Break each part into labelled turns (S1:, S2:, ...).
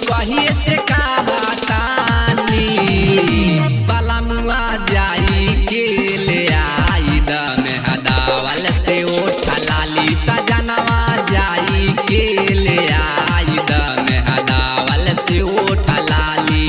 S1: कहिए से कहतानी बलमुआ जाई के ले आई द में हदावल से ओठा लाली सजनवा जाई के ले आई द में हदावल से ओठा लाली।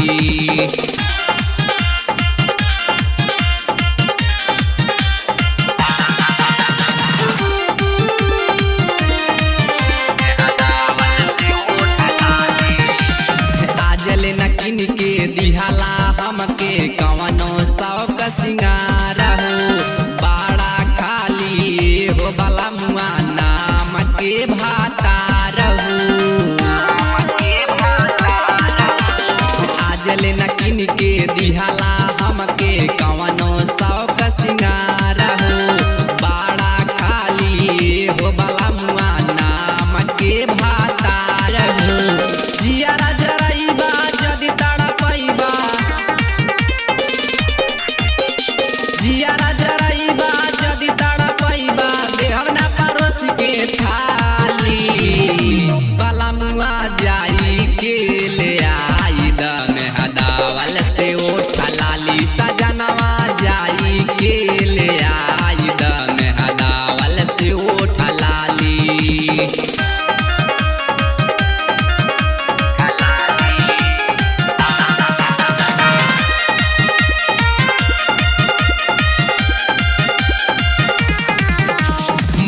S1: आजले न किन के दिहाला हमके कवनो शौक सिंगार हो बाड़ा खाली हो बलमुआ नाम के भातार हो। आजले न किन के दिहाला हमके कवनो शौक सिंगार हो बाड़ा खाली हो बलमुआ नाम के भातार हो। जियारा जराइबा जदि तड़पइबा जियारा जराइबा जदि तड़पइबा देहब ना परोस के थाली बलमुआ जाई के ले आई द में हदावल से ओठा लाली सजनवा जाई के ले आई द में हदावल से ओठा लाली।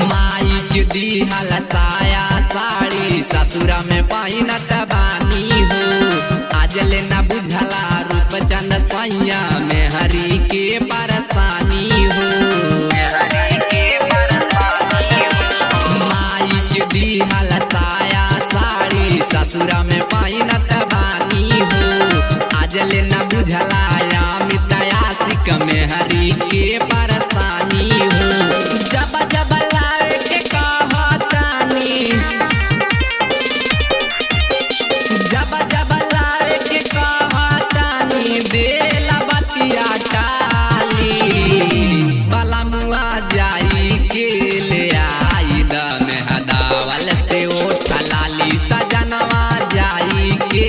S1: माई के दिहल साया साड़ी ससुरा में पहिनत बानी हो आजले न बुझला रूप चंद सैया में हरी के परेशानी हो। माई के दिहल साया साड़ी ससुरा में पहिनत बानी हो आजले न बुझला अमित आशिक में हरी के परेशानी हो। जब जब लावे के कहतानी जब जब लावे के कहतानी देला बतिया टाली बलमुआ जाई के ले आई द में हदावल से ओठा लाली सजनवा जाई के